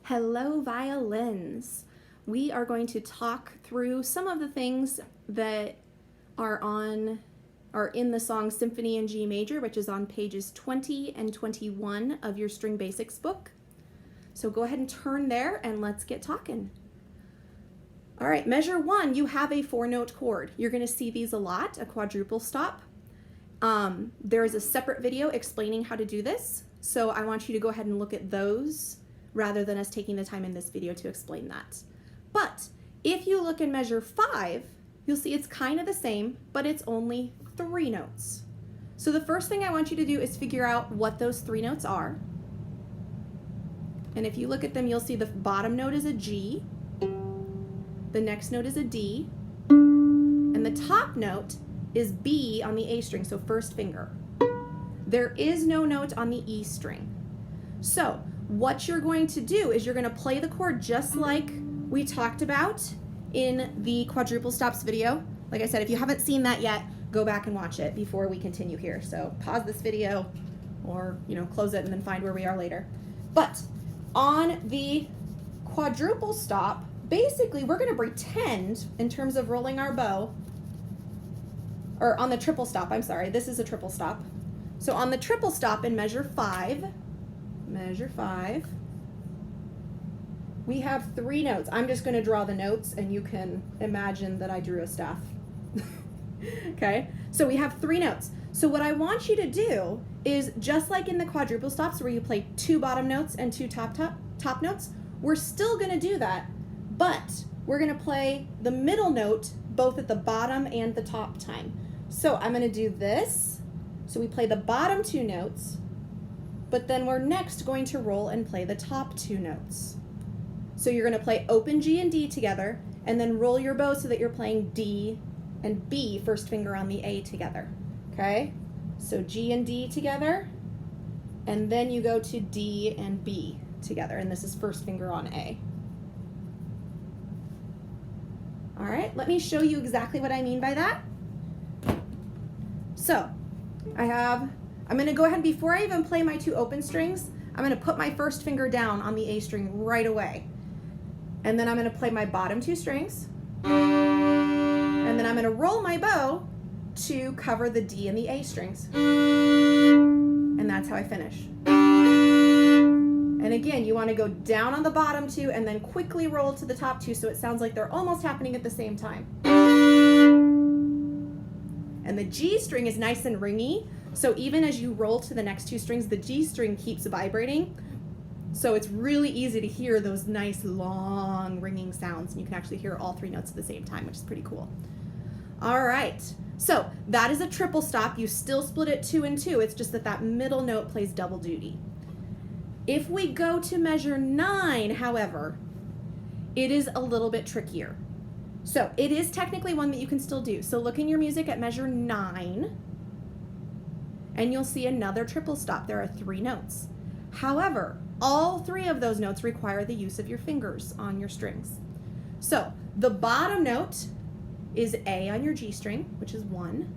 Hello, violins. We are going to talk through some of the things that are in the song Symphony in G Major, which is on pages 20 and 21 of your String Basics book. So go ahead and turn there and let's get talking. All right, measure 1, you have a 4-note chord. You're going to see these a lot, a quadruple stop. There is a separate video explaining how to do this, so I want you to go ahead and look at those rather than us taking the time in this video to explain that. But if you look in measure 5, you'll see it's kind of the same, but it's only 3 notes. So the first thing I want you to do is figure out what those 3 notes are. And if you look at them, you'll see the bottom note is a G, the next note is a D, and the top note is B on the A string, so first finger. There is no note on the E string. So what you're going to do is you're going to play the chord just like we talked about in the quadruple stops video. Like I said, if you haven't seen that yet, go back and watch it before we continue here. So pause this video or, close it and then find where we are later. But on the quadruple stop, basically we're going to pretend in terms of rolling our bow, or on the triple stop, I'm sorry, this is a triple stop. So on the triple stop in measure 5, we have 3 notes. I'm just going to draw the notes and you can imagine that I drew a staff. Okay, so we have 3 notes. So what I want you to do is, just like in the quadruple stops where you play 2 bottom notes and 2 top notes, we're still going to do that, but we're going to play the middle note both at the bottom and the top time. So I'm going to do this. So we play the bottom 2 notes, but then we're next going to roll and play the top 2 notes. So you're going to play open G and D together, and then roll your bow so that you're playing D and B, first finger on the A, together. Okay? So G and D together, and then you go to D and B together, and this is first finger on A. All right, let me show you exactly what I mean by that. So I'm going to go ahead, before I even play my 2 open strings, I'm going to put my first finger down on the A string right away. And then I'm going to play my bottom 2 strings. And then I'm going to roll my bow to cover the D and the A strings. And that's how I finish. And again, you want to go down on the bottom 2 and then quickly roll to the top 2 so it sounds like they're almost happening at the same time. And the G string is nice and ringy, so even as you roll to the next 2 strings, the G string keeps vibrating. So it's really easy to hear those nice long ringing sounds, and you can actually hear all 3 notes at the same time, which is pretty cool. All right, so that is a triple stop. You still split it 2 and 2. It's just that middle note plays double duty. If we go to measure 9, however, it is a little bit trickier. So it is technically one that you can still do. So look in your music at measure 9, and you'll see another triple stop. There are 3 notes. However, all 3 of those notes require the use of your fingers on your strings. So the bottom note is A on your G string, which is 1.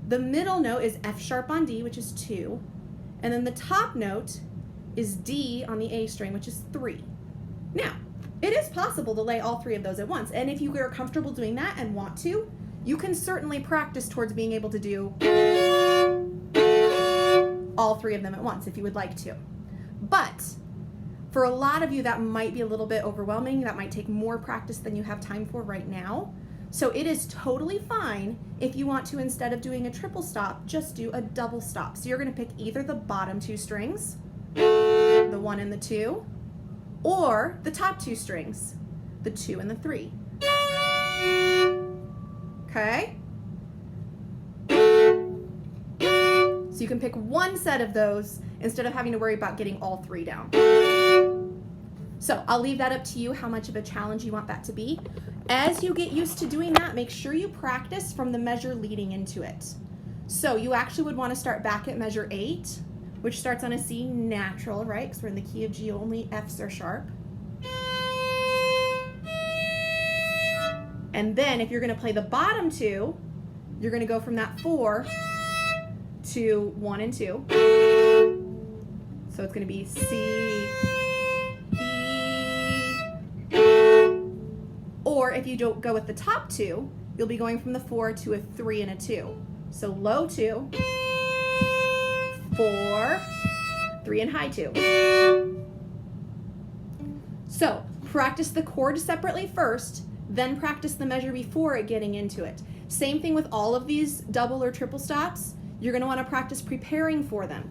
The middle note is F sharp on D, which is 2. And then the top note is D on the A string, which is 3. Now, it is possible to lay all 3 of those at once, and if you are comfortable doing that and want to, you can certainly practice towards being able to do all 3 of them at once if you would like to. But for a lot of you, that might be a little bit overwhelming. That might take more practice than you have time for right now. So it is totally fine if you want to, instead of doing a triple stop, just do a double stop. So you're going to pick either the bottom 2 strings, the 1 and the 2, or the top 2 strings, the 2 and the 3. Okay? So you can pick one set of those instead of having to worry about getting all 3 down. So I'll leave that up to you how much of a challenge you want that to be. As you get used to doing that, make sure you practice from the measure leading into it. So you actually would want to start back at measure 8, which starts on a C natural, right? Because we're in the key of G, only Fs are sharp. And then if you're going to play the bottom 2, you're going to go from that 4 to 1 and 2. So it's going to be C, E, Or if you don't go with the top two, you'll be going from the 4 to a 3 and a 2. So low 2, 4, 3 and high 2. So practice the chord separately first, then practice the measure before it getting into it. Same thing with all of these double or triple stops. You're going to want to practice preparing for them.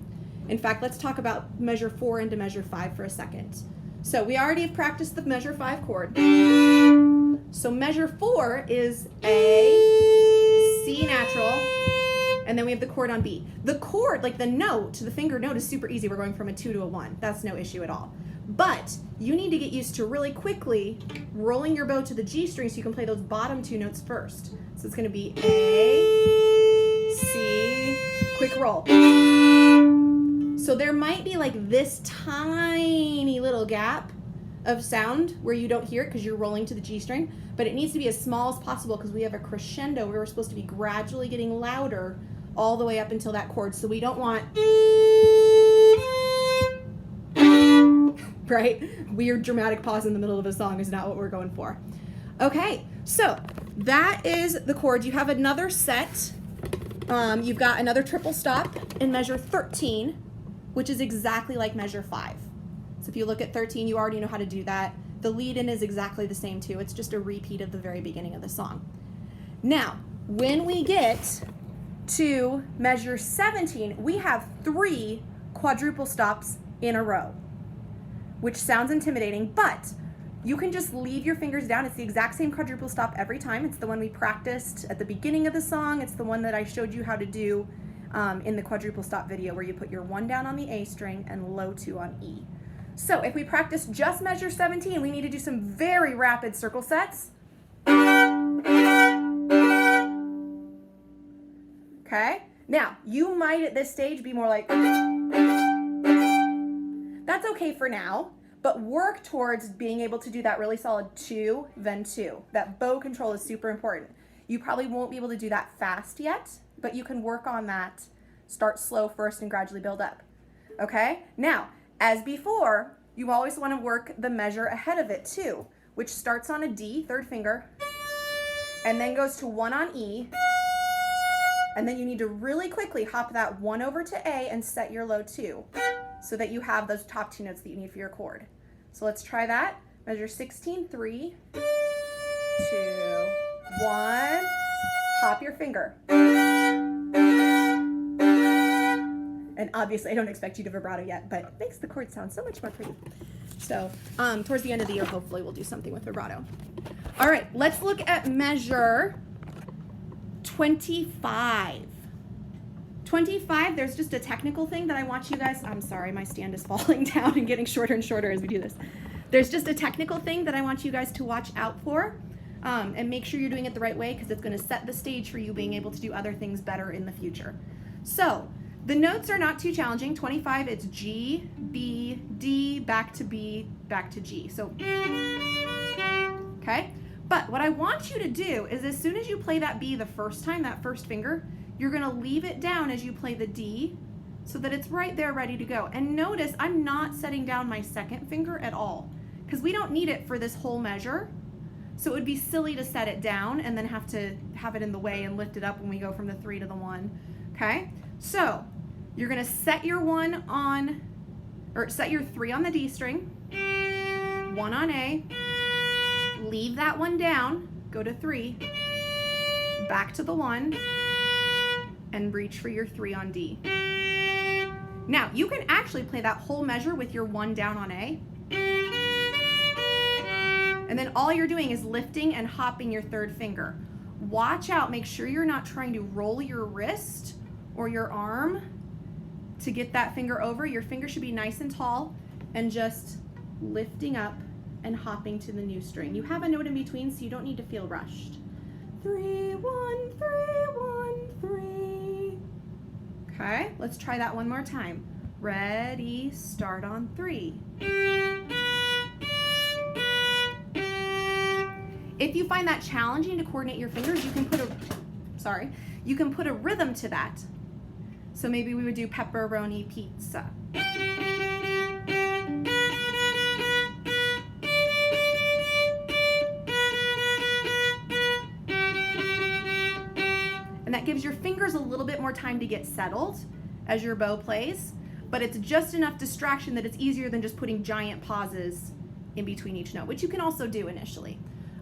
In fact, let's talk about measure 4 into measure 5 for a second. So we already have practiced the measure 5 chord. So measure 4 is A, C natural, and then we have the chord on B. The chord, like the note, the finger note, is super easy. We're going from a 2 to a 1. That's no issue at all. But you need to get used to really quickly rolling your bow to the G string so you can play those bottom 2 notes first. So it's going to be A, C, quick roll. So there might be like this tiny little gap of sound where you don't hear it because you're rolling to the G string, but it needs to be as small as possible because we have a crescendo where we're supposed to be gradually getting louder all the way up until that chord. So we don't want, right? Weird dramatic pause in the middle of a song is not what we're going for. Okay, so that is the chord. You have another set. You've got another triple stop in measure 13, which is exactly like measure 5. So if you look at 13, you already know how to do that. The lead-in is exactly the same too. It's just a repeat of the very beginning of the song. Now, when we get to measure 17, we have 3 quadruple stops in a row, which sounds intimidating, but you can just leave your fingers down. It's the exact same quadruple stop every time. It's the one we practiced at the beginning of the song. It's the one that I showed you how to do in the quadruple stop video, where you put your 1 down on the A string and low 2 on E. So if we practice just measure 17, we need to do some very rapid circle sets. Okay? Now, you might at this stage be more like, that's okay for now, but work towards being able to do that really solid 2, then 2. That bow control is super important. You probably won't be able to do that fast yet, but you can work on that. Start slow first and gradually build up. Okay? Now, as before, you always want to work the measure ahead of it too, which starts on a D, 3rd finger, and then goes to 1 on E, and then you need to really quickly hop that 1 over to A and set your low 2 so that you have those top 2 notes that you need for your chord. So let's try that. Measure 16, 3, 2, 1, hop your finger. And obviously, I don't expect you to vibrato yet, but it makes the chord sound so much more pretty. So towards the end of the year, hopefully we'll do something with vibrato. All right, let's look at measure 25. 25, there's just a technical thing that I want you guys, I'm sorry, my stand is falling down and getting shorter and shorter as we do this. There's just a technical thing that I want you guys to watch out for and make sure you're doing it the right way, because it's going to set the stage for you being able to do other things better in the future. So the notes are not too challenging. 25, it's G, B, D, back to B, back to G. So, okay? But what I want you to do is as soon as you play that B the first time, that first finger, you're gonna leave it down as you play the D so that it's right there ready to go. And notice I'm not setting down my 2nd finger at all, because we don't need it for this whole measure. So it would be silly to set it down and then have to have it in the way and lift it up when we go from the 3 to the 1, okay? So you're gonna set your 1 on, or set your 3 on the D string, 1 on A, leave that 1 down, go to 3, back to the 1, and reach for your 3 on D. Now, you can actually play that whole measure with your 1 down on A, and then all you're doing is lifting and hopping your 3rd finger. Watch out, make sure you're not trying to roll your wrist or your arm to get that finger over. Your finger should be nice and tall and just lifting up and hopping to the new string. You have a note in between, so you don't need to feel rushed. 3, 1, 3, 1, 3. Okay, let's try that one more time. Ready, start on 3. If you find that challenging to coordinate your fingers, you can put a rhythm to that. So maybe we would do pepperoni pizza. gives your fingers a little bit more time to get settled as your bow plays, but it's just enough distraction that it's easier than just putting giant pauses in between each note, which you can also do initially.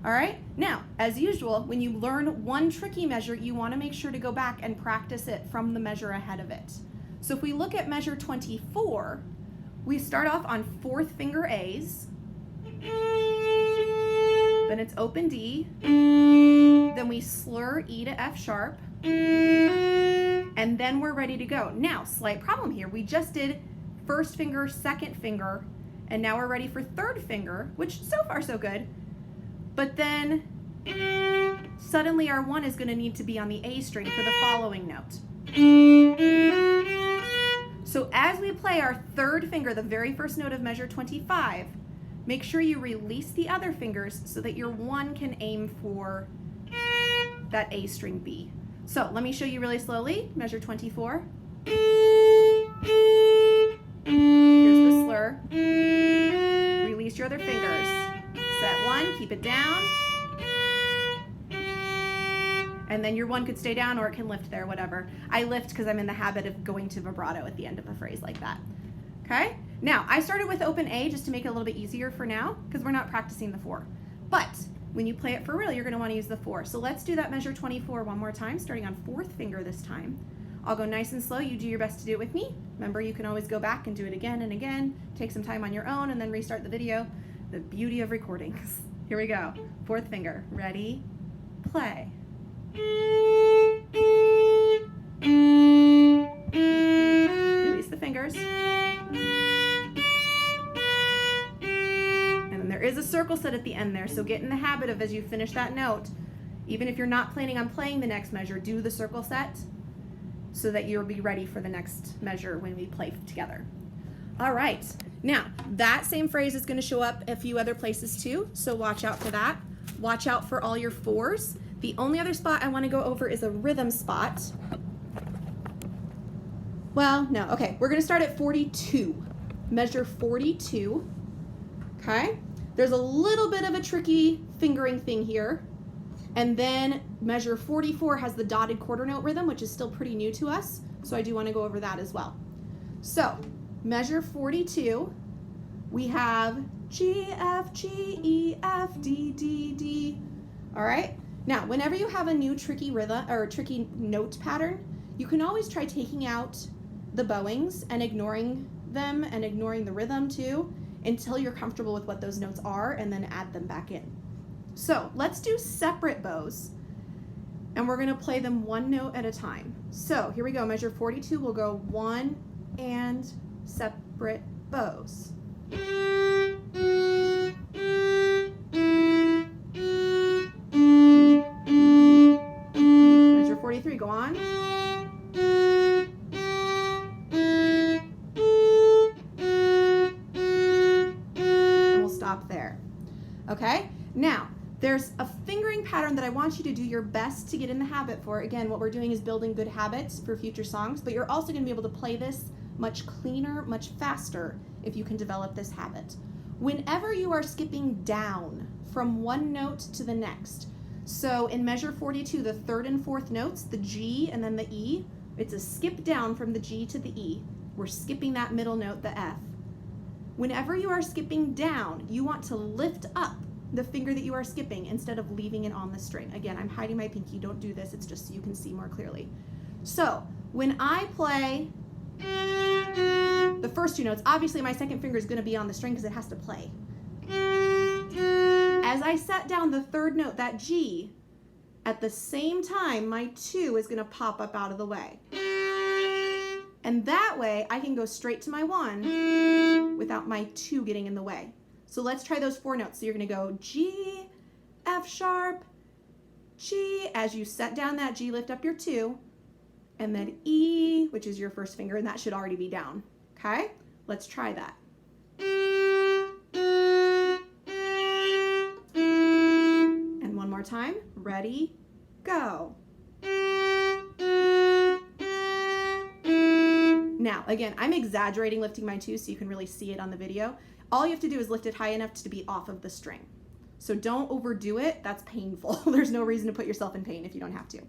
All right, now, as usual, when you learn one tricky measure, you want to make sure to go back and practice it from the measure ahead of it. So if we look at measure 24, we start off on 4th finger A's, then it's open D, then we slur E to F sharp, and then we're ready to go. Now, slight problem here. We just did 1st finger, 2nd finger, and now we're ready for 3rd finger, which so far so good. But then suddenly our 1 is going to need to be on the A string for the following note. So as we play our 3rd finger, the very first note of measure 25, make sure you release the other fingers so that your 1 can aim for that A string B. So let me show you really slowly. Measure 24. Here's the slur. Release your other fingers. Set 1, keep it down. And then your 1 could stay down or it can lift there, whatever. I lift because I'm in the habit of going to vibrato at the end of a phrase like that. Okay? Now, I started with open A just to make it a little bit easier for now because we're not practicing the 4. But when you play it for real, you're going to want to use the 4. So let's do that measure 24 one more time, starting on 4th finger this time. I'll go nice and slow. You do your best to do it with me. Remember, you can always go back and do it again and again. Take some time on your own and then restart the video. The beauty of recordings. Here we go. 4th finger. Ready? Play. Release the fingers. And then there is a circle set at the end there, so get in the habit of, as you finish that note, even if you're not planning on playing the next measure, do the circle set so that you'll be ready for the next measure when we play together. All right, now that same phrase is going to show up a few other places too, so watch out for that. Watch out for all your 4s. The only other spot I want to go over is a rhythm spot. Well, no, okay, we're going to start at 42. Measure 42, okay? There's a little bit of a tricky fingering thing here. And then measure 44 has the dotted quarter note rhythm, which is still pretty new to us, so I do want to go over that as well. So, measure 42, we have G, F, G, E, F, D, D, D. All right? Now, whenever you have a new tricky rhythm or tricky note pattern, you can always try taking out the bowings and ignoring them and ignoring the rhythm too until you're comfortable with what those notes are and then add them back in. So, let's do separate bows and we're going to play them one note at a time. So, here we go. Measure 42, we'll go 1 and separate bows. Measure 43, go on. And we'll stop there. Okay? Now, there's a fingering pattern that I want you to do your best to get in the habit for. Again, what we're doing is building good habits for future songs, but you're also going to be able to play this much cleaner, much faster if you can develop this habit. Whenever you are skipping down from one note to the next, so in measure 42, the 3rd and 4th notes, the G and then the E, it's a skip down from the G to the E. We're skipping that middle note, the F. Whenever you are skipping down, you want to lift up the finger that you are skipping instead of leaving it on the string. Again, I'm hiding my pinky, don't do this, it's just so you can see more clearly. So, when I play the first 2 notes, obviously my 2nd finger is going to be on the string because it has to play. As I set down the 3rd note, that G, at the same time, my 2 is going to pop up out of the way. And that way, I can go straight to my 1 without my 2 getting in the way. So let's try those 4 notes. So you're going to go G, F sharp, G. As you set down that G, lift up your 2. And then E, which is your 1st finger, and that should already be down. Okay? Let's try that. And one more time. Ready, go. Now, again, I'm exaggerating lifting my 2 so you can really see it on the video. All you have to do is lift it high enough to be off of the string. So don't overdo it. That's painful. There's no reason to put yourself in pain if you don't have to.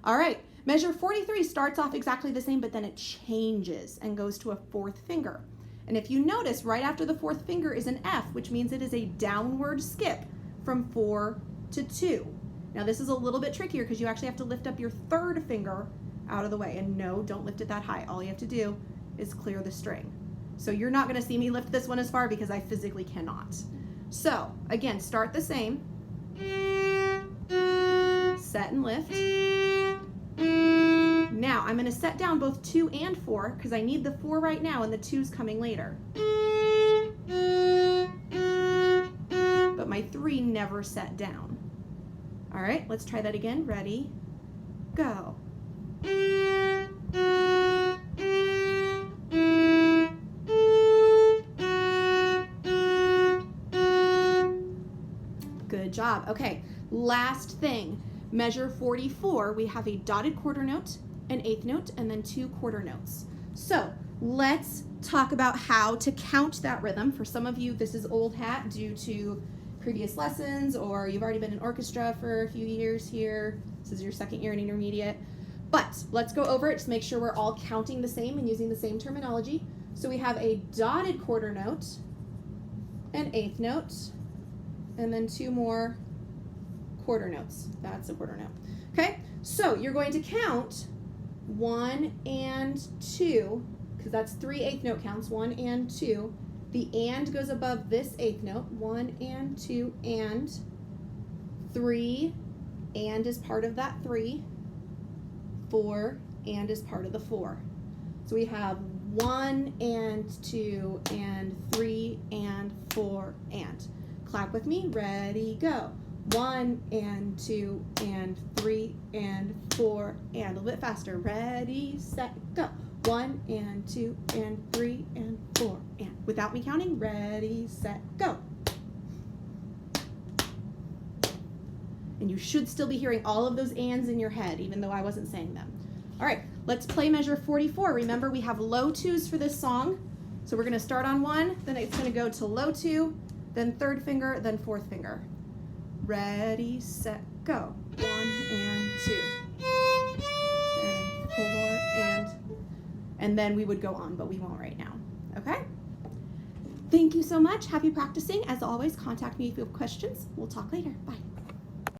All right. Measure 43 starts off exactly the same, but then it changes and goes to a fourth finger. And if you notice, right after the fourth finger is an F, which means it is a downward skip from 4 to 2. Now this is a little bit trickier because you actually have to lift up your third finger out of the way. And no, don't lift it that high. All you have to do is clear the string. So you're not going to see me lift this one as far because I physically cannot. So again, start the same. Set and lift. Now I'm going to set down both 2 and 4 because I need the 4 right now and the 2's coming later. But my 3 never set down. All right, let's try that again. Ready, go. Good job. Okay, last thing. Measure 44, we have a dotted quarter note, an eighth note, and then 2 quarter notes. So let's talk about how to count that rhythm. For some of you, this is old hat due to previous lessons, or you've already been in orchestra for a few years here. This is your second year in intermediate. But let's go over it to make sure we're all counting the same and using the same terminology. So we have a dotted quarter note, an eighth note, and then 2 more quarter notes. That's a quarter note. Okay, so you're going to count 1 and 2, because that's 3 eighth note counts, 1 and 2. The and goes above this eighth note, 1 and 2 and 3, and is part of that 3, 4, and is part of the 4. So we have 1 and 2 and 3 and 4 and. Clap with me, ready, go. 1 and 2 and 3 and 4 and. A little bit faster, ready, set, go. 1 and 2 and 3 and 4 and. Without me counting, ready, set, go. And you should still be hearing all of those ands in your head, even though I wasn't saying them. All right, let's play measure 44. Remember, we have low 2s for this song. So we're gonna start on 1, then it's gonna go to low 2, then third finger, then fourth finger. Ready, set, go. 1 and 2 and 4 and then we would go on, but we won't right now. Okay? Thank you so much. Happy practicing. As always, contact me if you have questions. We'll talk later. Bye.